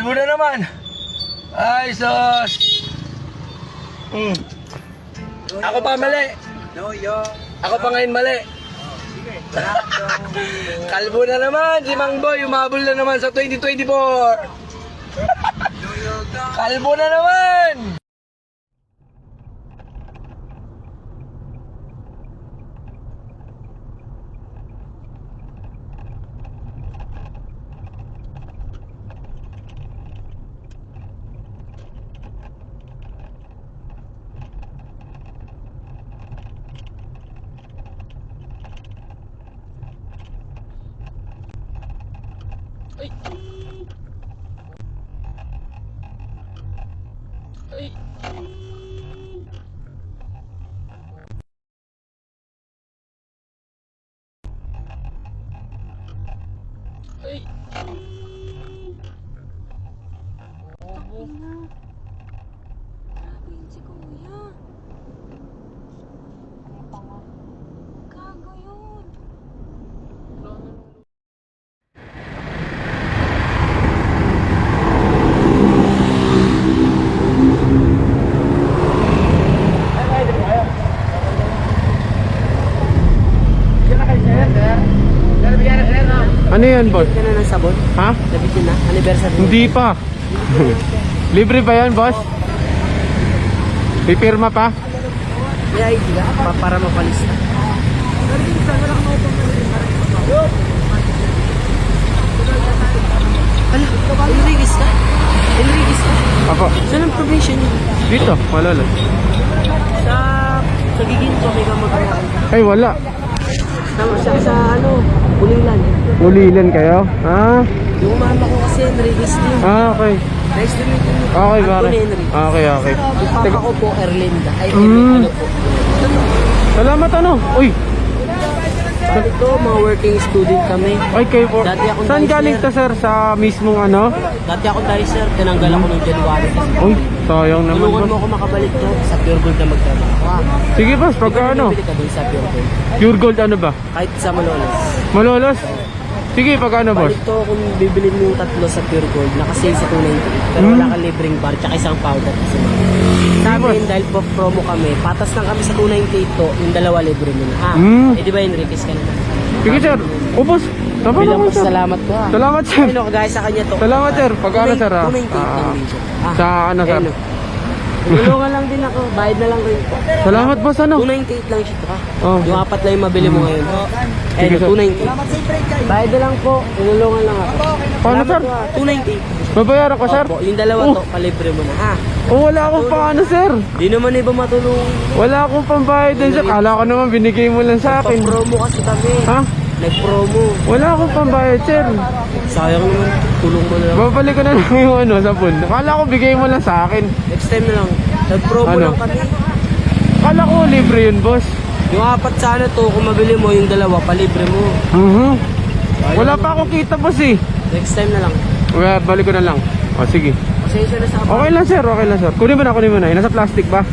kalbo na naman. Ay, sos. Ako pa mali. Ako pa ngayon mali. Kalbo na naman, si Mang Boy, umabol na naman sa 2024. Kalbo na naman. Ay. Ay. Ay. Obo. Grabe yun si Kuya. Gago yun. Ano yan, boss? Ka na ng sabon? Ha? Nabigyan na? Anniversary? Hindi pa. Libre ba yan, boss? Pipirma pa? May ID ka? Para mapalista. Ala, Enriquez ka? Enriquez ka? Apo. Saan ang provision niyo? Dito, malala. Sa Giginto, may kamag-anak. Ay, wala. Sa ano, Pulilan. Ulilan kayo? Ah? Yung mama ko kasi Enriquez din. Ah, okay. Nice to meet you. Okay, pare. Anthony Enriquez. Okay, okay. Yung papa ko po, Erlinda. Ay, Mm. ano po. Salamat, ano? Uy! Ito, mga working student kami. Ay, kayo po. Dati akong Saan dicer. galing to, sir? Sa mismong ano? Dati ako dicer, tinanggal ako ng January. Uy, sayang naman, Tulungan mo boss. ako makabalik to sa Pure Gold na magtrabaho. Sige, boss, pagka ano? Bili ka dun sa Pure Gold. Pure gold ano ba? Kahit sa Malolos. Malolos? Sige, pagka ano, boss? Balik to kung bibilin mo yung tatlo sa Pure Gold, nakasale sa 298. Pero wala kang libreng bar, tsaka isang powder kasi. Sa amin, dahil po promo kami, patas lang kami sa 298 to, yung dalawa libre mo na. Ah, eh di ba Enriquez ka naman? Sige, sir. O, boss. Tama Bilang naman, sir. salamat ko ha. Salamat, sir. Ayun o, kagaya sa kanya to. Salamat, sir. Pagka ano, sir, ah? 298 lang dito. Sa ano, sir? Tulungan lang din ako, bayad na lang rin po. Salamat, boss, ano? 298 lang siya ha. Oh. Yung apat lang yung mabili mo ngayon. Sige, Ayun, sir. 298. Bayad na lang po, tulungan lang ako. Paano, sir? 298. Babayaran ko, sir? Opo, yung dalawa to, palibre mo na ha. Oh, wala akong paano, sir. Di naman iba matulungan. Wala akong pambayad din, sir. Kala ko naman binigay mo lang sa akin. Pag-promo kasi kami. Ha? Nag-promo. Wala akong pambayad, sir. Sayang naman, tulong mo na lang. Babalik ko na lang yung ano, sabon. Kala ko bigay mo lang sa akin. Next time na lang. Nag-promo Ano? lang kami. Kala ko libre yun, boss. Yung apat sana to, kung mabili mo, yung dalawa, palibre mo. Wala pa akong kita, boss, eh. Next time na lang. Well, balik ko na lang. O, sige. Pasensya na sa Okay lang, sir. Okay lang, sir. Kunin mo na, kunin mo na. Nasa plastic ba?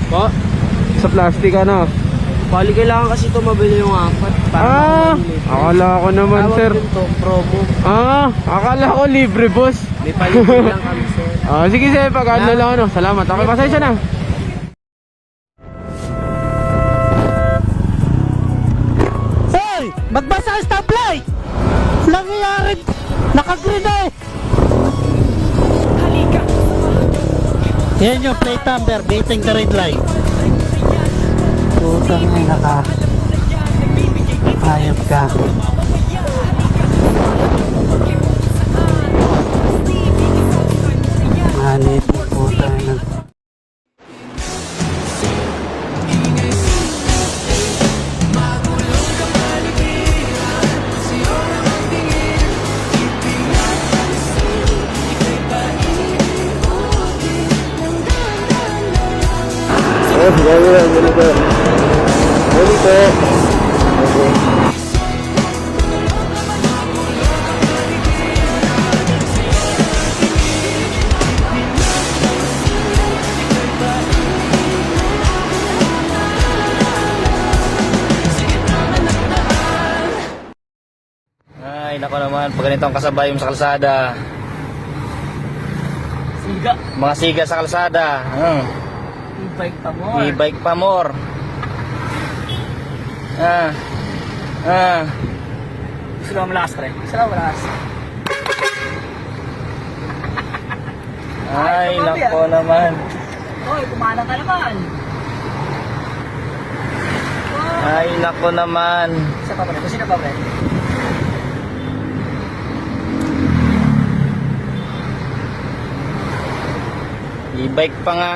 Po. Sa plastic, ano? Bali, kailangan kasi ito mabili yung apat. Akala ko naman, sir. Tawag din to, promo. Akala ko libre, boss. May palibre lang kami, sir. Sige, sir. Pag ano lang, ano. Salamat. Okay, pasensya na. Hoy! Magbasa ang stoplight! Nangyayari! Nakagreen na eh! Halika! Yan yung plate number, beating the red light. Putang ay ayop ka. Manit, putang na. Ay, nako naman. Pag ganito ang kasabay mo sa kalsada. Siga. Mga siga sa kalsada. E-bike pa mo. E-bike pa more. Gusto mo malakas, pre? Gusto mo malakas. Ay, nako naman. Hoy, kumana ka naman. Ay, nako naman. Isa pa, pre. Sino pa, pre? E-bike pa nga.